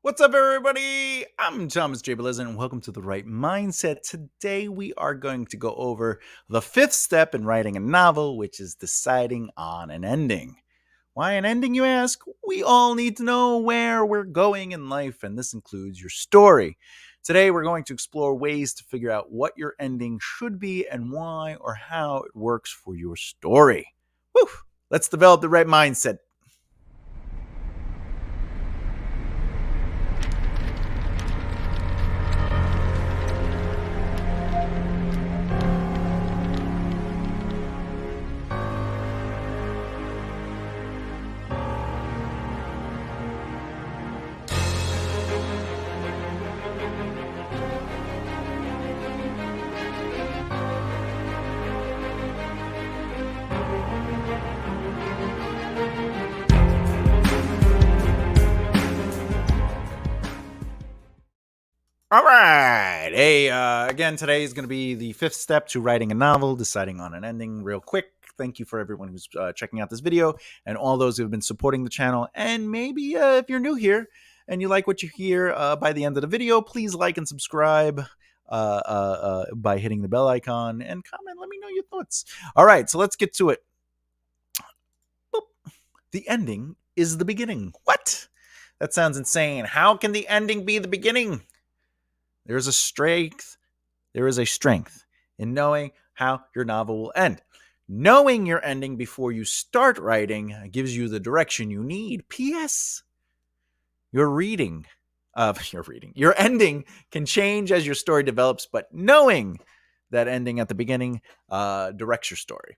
What's up, everybody? I'm Thomas J. Bellezza, and welcome to The Right Mindset. Today, we are going to go over the fifth step in writing a novel, which is deciding on an ending. Why an ending, you ask? We all need to know where we're going in life, and this includes your story. Today, we're going to explore ways to figure out what your ending should be and why or how it works for your story. Woo! Let's develop the right mindset. All right. Hey, again, today is going to be the fifth step to writing a novel, deciding on an ending. Real quick, thank you for everyone who's checking out this video and all those who have been supporting the channel. And maybe if you're new here and you like what you hear by the end of the video, please like and subscribe by hitting the bell icon and comment. Let me know your thoughts. All right, so let's get to it. Boop. The ending is the beginning. What? That sounds insane. How can the ending be the beginning? There is a strength in knowing how your novel will end. Knowing your ending before you start writing gives you the direction you need. P.S. Your ending can change as your story develops, but knowing that ending at the beginning directs your story.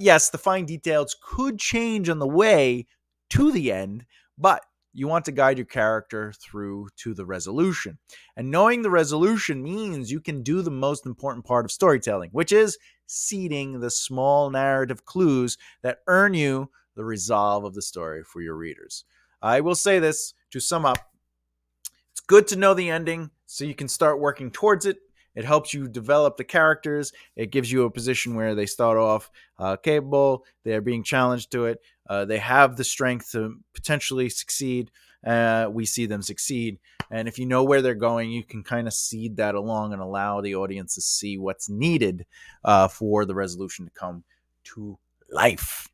Yes, the fine details could change on the way to the end, but you want to guide your character through to the resolution. And knowing the resolution means you can do the most important part of storytelling, which is seeding the small narrative clues that earn you the resolve of the story for your readers. I will say this to sum up. It's good to know the ending so you can start working towards it. It helps you develop the characters. It gives you a position where they start off capable. They're being challenged to it. They have the strength to potentially succeed. We see them succeed. And if you know where they're going, you can kind of seed that along and allow the audience to see what's needed for the resolution to come to life.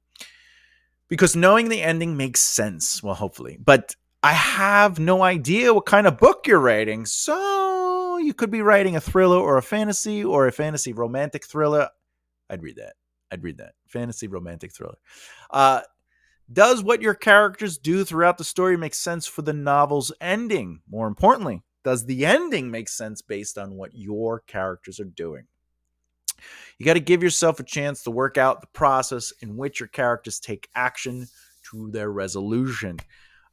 Because knowing the ending makes sense. Well, hopefully. But I have no idea what kind of book you're writing. So you could be writing a thriller or a fantasy romantic thriller. I'd read that. Fantasy romantic thriller. Does what your characters do throughout the story make sense for the novel's ending? More importantly, does the ending make sense based on what your characters are doing? You got to give yourself a chance to work out the process in which your characters take action to their resolution.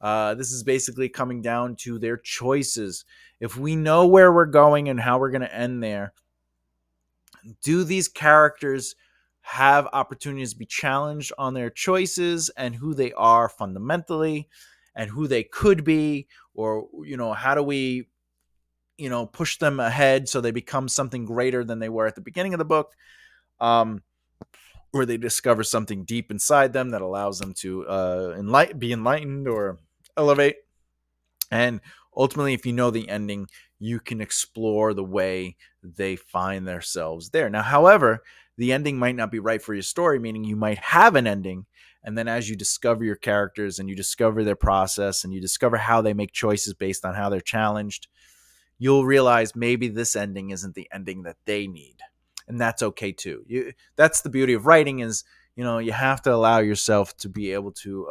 This is basically coming down to their choices. If we know where we're going and how we're going to end there, do these characters have opportunities to be challenged on their choices and who they are fundamentally and who they could be? Or, how do we, push them ahead so they become something greater than they were at the beginning of the book? Or they discover something deep inside them that allows them to be enlightened or elevate. And ultimately, if you know the ending, you can explore the way they find themselves there. Now, however, the ending might not be right for your story, meaning you might have an ending. And then as you discover your characters and you discover their process and you discover how they make choices based on how they're challenged, you'll realize maybe this ending isn't the ending that they need. And that's okay too. That's the beauty of writing is, you have to allow yourself to be able to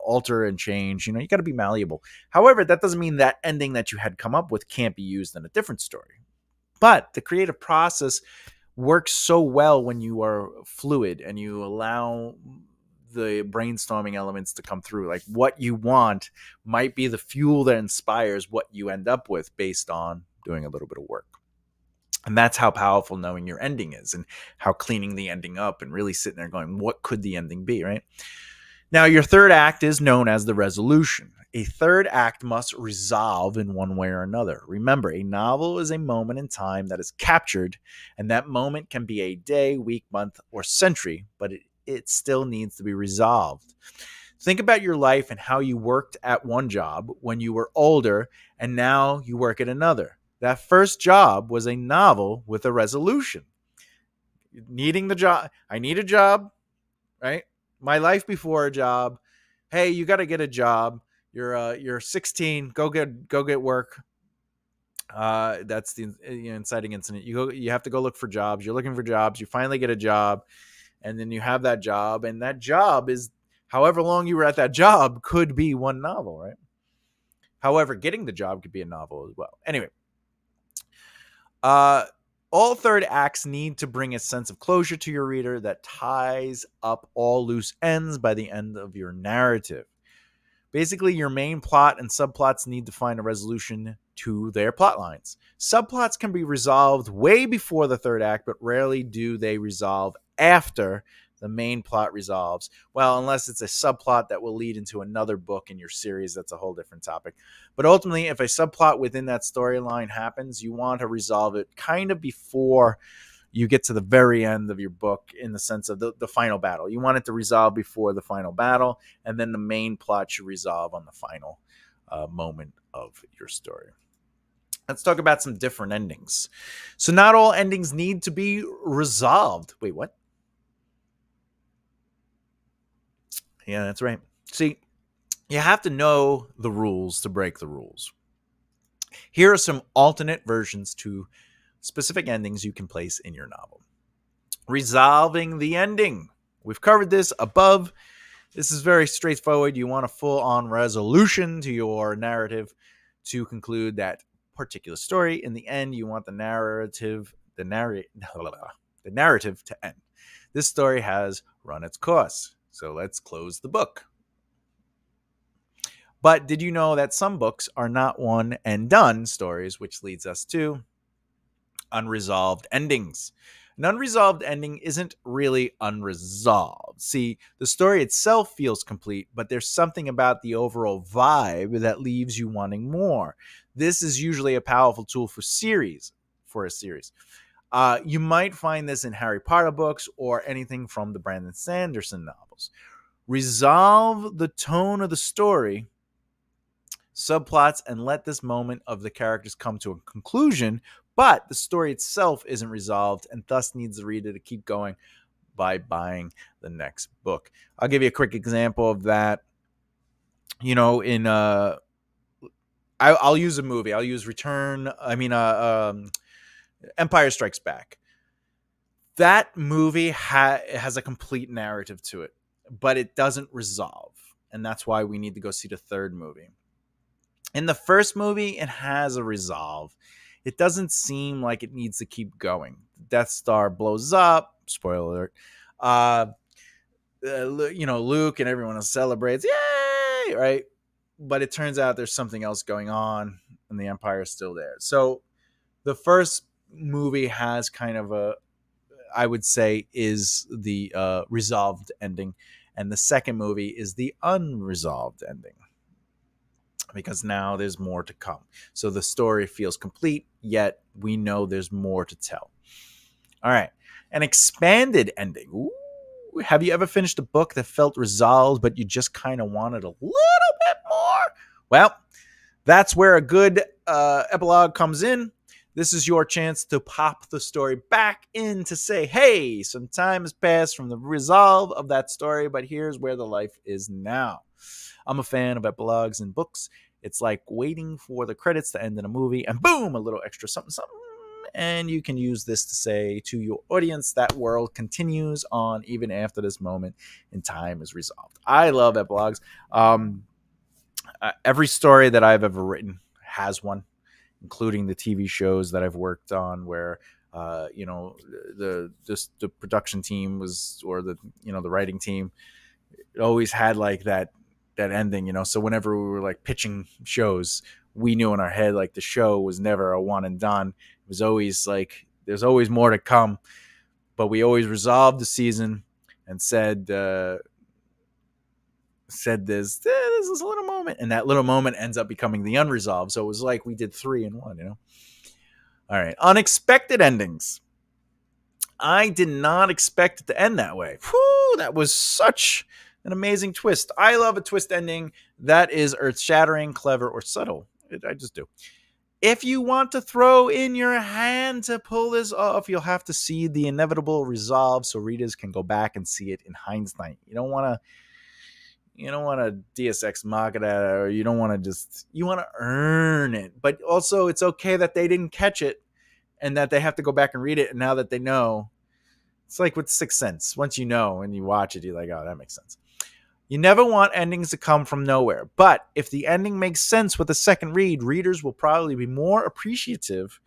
alter and change. You got to be malleable. However, that doesn't mean that ending that you had come up with can't be used in a different story. But the creative process works so well when you are fluid and you allow the brainstorming elements to come through. Like what you want might be the fuel that inspires what you end up with based on doing a little bit of work. And that's how powerful knowing your ending is and how cleaning the ending up and really sitting there going, what could the ending be, right? Now, your third act is known as the resolution. A third act must resolve in one way or another. Remember, a novel is a moment in time that is captured, and that moment can be a day, week, month, or century, but it still needs to be resolved. Think about your life and how you worked at one job when you were older and now you work at another. That first job was a novel with a resolution. Needing the job. I need a job, right? My life before a job. Hey, you got to get a job. You're 16. Go get work. That's the inciting incident. You have to go look for jobs. You're looking for jobs. You finally get a job, and then you have that job, and that job is however long you were at that job could be one novel, right? However, getting the job could be a novel as well. Anyway, uh, all third acts need to bring a sense of closure to your reader that ties up all loose ends by the end of your narrative. Basically, your main plot and subplots need to find a resolution to their plot lines. Subplots can be resolved way before the third act, but rarely do they resolve after the main plot resolves. Well, unless it's a subplot that will lead into another book in your series, that's a whole different topic. But ultimately, if a subplot within that storyline happens, you want to resolve it kind of before you get to the very end of your book, in the sense of the final battle. You want it to resolve before the final battle, and then the main plot should resolve on the final moment of your story. Let's talk about some different endings. So not all endings need to be resolved. Wait, what? Yeah, that's right. See, you have to know the rules to break the rules. Here are some alternate versions to specific endings you can place in your novel. Resolving the ending. We've covered this above. This is very straightforward. You want a full-on resolution to your narrative to conclude that particular story. In the end, you want the narrative to end. This story has run its course, so let's close the book. But did you know that some books are not one and done stories, which leads us to unresolved endings? An unresolved ending isn't really unresolved. See, the story itself feels complete, but there's something about the overall vibe that leaves you wanting more. This is usually a powerful tool for a series. You might find this in Harry Potter books or anything from the Brandon Sanderson novels. Resolve the tone of the story, subplots, and let this moment of the characters come to a conclusion, but the story itself isn't resolved and thus needs the reader to keep going by buying the next book. I'll give you a quick example of that. I'll use a movie. I'll use Empire Strikes Back. That movie has a complete narrative to it, but it doesn't resolve, and that's why we need to go see the third movie. In the first movie, it has a resolve. It doesn't seem like it needs to keep going. Death Star blows up. Spoiler alert. Luke and everyone else celebrates. Yay! Right? But it turns out there's something else going on, and the Empire is still there. So the first movie has kind of I would say, is the resolved ending, and the second movie is the unresolved ending, because now there's more to come. So the story feels complete, yet we know there's more to tell. All right. An expanded ending. Ooh, have you ever finished a book that felt resolved, but you just kind of wanted a little bit more? Well, that's where a good epilogue comes in. This is your chance to pop the story back in to say, hey, some time has passed from the resolve of that story, but here's where the life is now. I'm a fan of epilogues in books. It's like waiting for the credits to end in a movie, and boom, a little extra something, something. And you can use this to say to your audience that world continues on even after this moment in time is resolved. I love epilogues. Every story that I've ever written has one, including the TV shows that I've worked on, where the production team or the writing team, it always had like that ending, so whenever we were like pitching shows, we knew in our head like the show was never a one and done. It was always like there's always more to come, but we always resolved the season and said this is a little moment, and that little moment ends up becoming the unresolved. So it was like we did 3 in 1. All right, unexpected endings. I did not expect it to end that way. Whew, that was such an amazing twist. I love a twist ending that is earth shattering, clever, or subtle. I just do. If you want to throw in your hand to pull this off, you'll have to see the inevitable resolve so readers can go back and see it in hindsight. You don't want to Deus Ex Machina, or you don't want to just, you want to earn it. But also, it's okay that they didn't catch it and that they have to go back and read it. And now that they know, it's like with Sixth Sense. Once you know and you watch it, you're like, oh, that makes sense. You never want endings to come from nowhere. But if the ending makes sense with a second read, readers will probably be more appreciative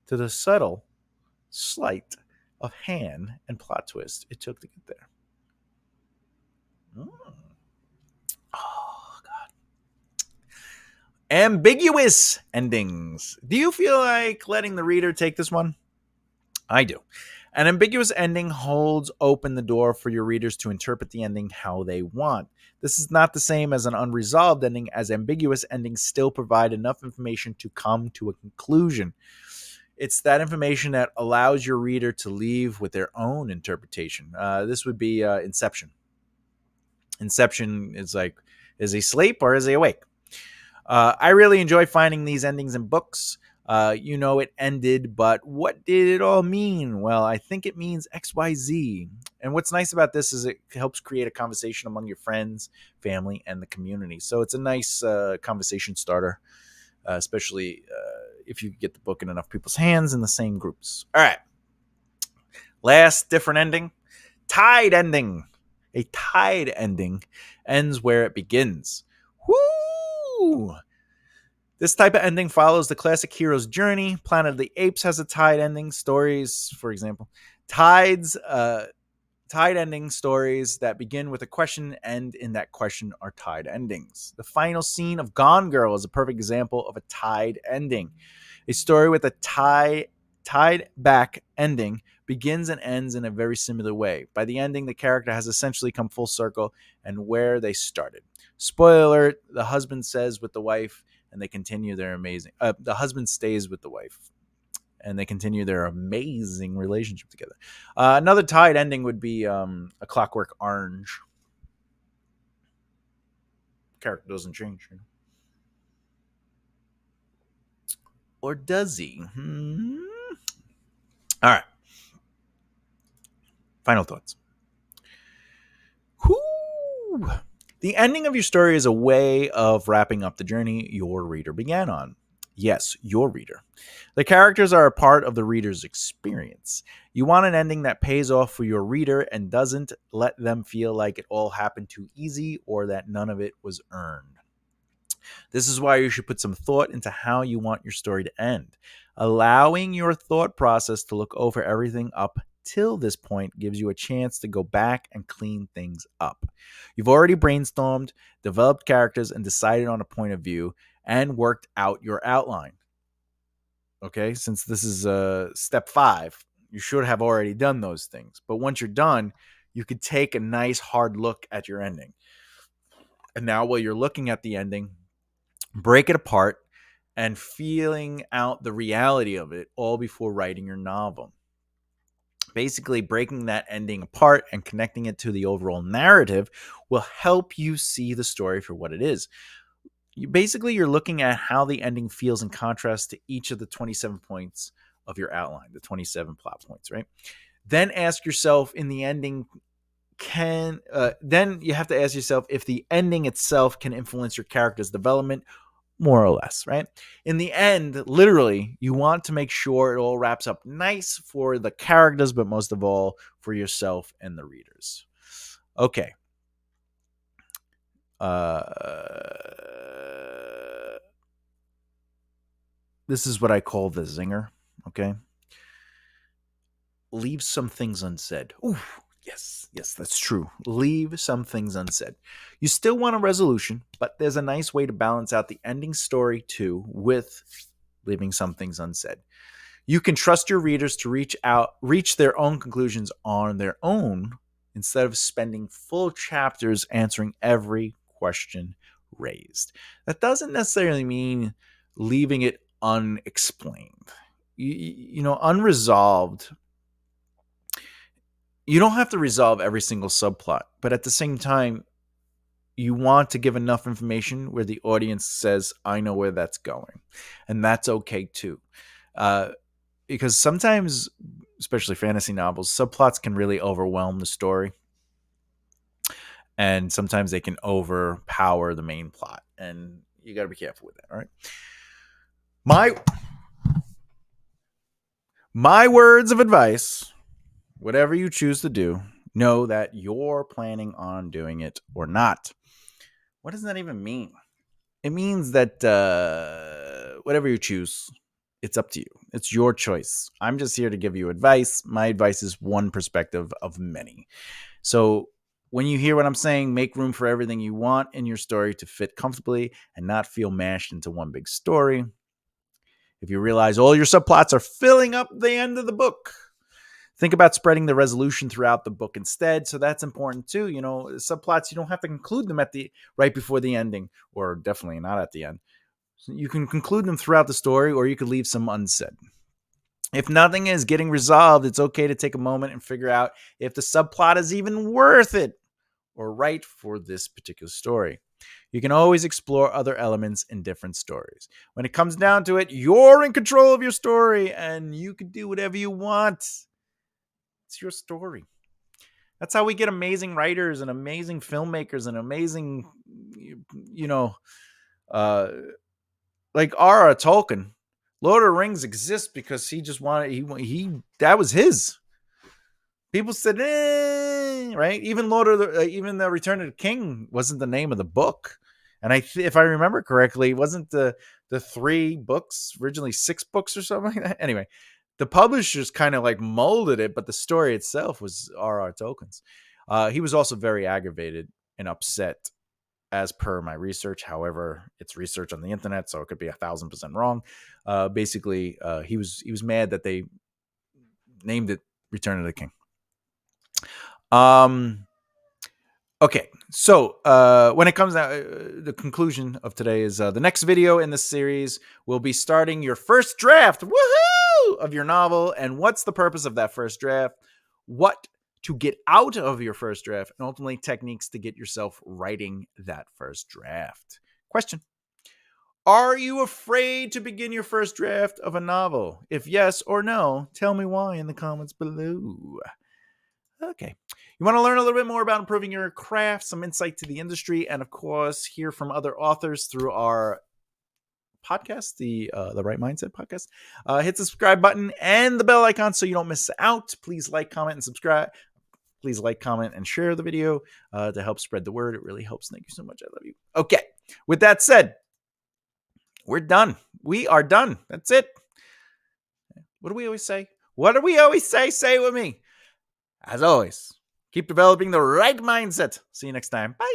to the subtle sleight of hand and plot twist it took to get there. Oh, God. Ambiguous endings. Do you feel like letting the reader take this one? I do. An ambiguous ending holds open the door for your readers to interpret the ending how they want. This is not the same as an unresolved ending, as ambiguous endings still provide enough information to come to a conclusion. It's that information that allows your reader to leave with their own interpretation. This would be Inception. Inception is like, is he asleep or is he awake? I really enjoy finding these endings in books. It ended, but what did it all mean? Well, I think it means XYZ. And what's nice about this is it helps create a conversation among your friends, family, and the community. So it's a nice conversation starter, especially if you get the book in enough people's hands in the same groups. All right. Last different ending. Tied ending. A tied ending ends where it begins. Woo! This type of ending follows the classic hero's journey. Planet of the Apes has a tied ending. Stories, for example, tied ending stories that begin with a question and end in that question are tied endings. The final scene of Gone Girl is a perfect example of a tied ending. A story with a tied back ending begins and ends in a very similar way. By the ending, the character has essentially come full circle and where they started. Spoiler alert, the husband says with the wife, and they continue their amazing. The husband stays with the wife, and they continue their amazing relationship together. Another tied ending would be A Clockwork Orange. Character doesn't change, or does he? All right. Final thoughts. Whoo! The ending of your story is a way of wrapping up the journey your reader began on. Yes, your reader. The characters are a part of the reader's experience. You want an ending that pays off for your reader and doesn't let them feel like it all happened too easy or that none of it was earned. This is why you should put some thought into how you want your story to end. Allowing your thought process to look over everything up till this point gives you a chance to go back and clean things up. You've already brainstormed, developed characters, and decided on a point of view and worked out your outline. Okay, since this is step 5, you should have already done those things. But once you're done, you could take a nice hard look at your ending. And now while you're looking at the ending, break it apart and feeling out the reality of it all before writing your novel. Basically, breaking that ending apart and connecting it to the overall narrative will help you see the story for what it is. You're looking at how the ending feels in contrast to each of the 27 points of your outline, the 27 plot points, right? Then ask yourself in the ending, then you have to ask yourself if the ending itself can influence your character's development, more or less, right? In the end, literally, you want to make sure it all wraps up nice for the characters, but most of all for yourself and the readers. Okay. This is what I call the zinger, okay? Leave some things unsaid. Ooh, yes, that's true. Leave some things unsaid. You still want a resolution, but there's a nice way to balance out the ending story too with leaving some things unsaid. You can trust your readers to reach their own conclusions on their own instead of spending full chapters answering every question raised. That doesn't necessarily mean leaving it unexplained. Unresolved. You don't have to resolve every single subplot, but at the same time, you want to give enough information where the audience says, I know where that's going. And that's okay too. Because sometimes, especially fantasy novels, subplots can really overwhelm the story. And sometimes they can overpower the main plot. And you got to be careful with that, all right? My words of advice, whatever you choose to do, know that you're planning on doing it or not. What does that even mean? It means that whatever you choose, it's up to you. It's your choice. I'm just here to give you advice. My advice is one perspective of many. So when you hear what I'm saying, make room for everything you want in your story to fit comfortably and not feel mashed into one big story. If you realize all your subplots are filling up the end of the book, think about spreading the resolution throughout the book instead. So that's important too. You know, subplots, you don't have to conclude them at the right before the ending, or definitely not at the end. So you can conclude them throughout the story, or you could leave some unsaid. If nothing is getting resolved, it's okay to take a moment and figure out if the subplot is even worth it or right for this particular story. You can always explore other elements in different stories. When it comes down to it, you're in control of your story and you can do whatever you want. It's your story. That's how we get amazing writers and amazing filmmakers and amazing, like R.R. Tolkien. Lord of the Rings exists because he just wanted, he that was his. People said, right? Even even the Return of the King wasn't the name of the book. And if I remember correctly, it wasn't the 3 books, originally 6 books or something like that. Anyway, the publishers kind of like molded it, but the story itself was R.R. Tolkien's. He was also very aggravated and upset, as per my research. However, it's research on the internet, so it could be 1,000% wrong. Basically, he was mad that they named it Return of the King. Okay, so when it comes down, the conclusion of today is the next video in this series will be starting your first draft, woohoo, of your novel. And what's the purpose of that first draft? What to get out of your first draft, and ultimately techniques to get yourself writing that first draft. Question: are you afraid to begin your first draft of a novel? If yes or no, tell me why in the comments below. Okay. You want to learn a little bit more about improving your craft, some insight to the industry, and of course, hear from other authors through our podcast, the Right Mindset podcast. Hit the subscribe button and the bell icon so you don't miss out. Please like, comment, and subscribe. Please like, comment, and share the video to help spread the word. It really helps. Thank you so much. I love you. Okay. With that said, we're done. We are done. That's it. What do we always say? What do we always say? Say it with me. As always, keep developing the right mindset. See you next time. Bye.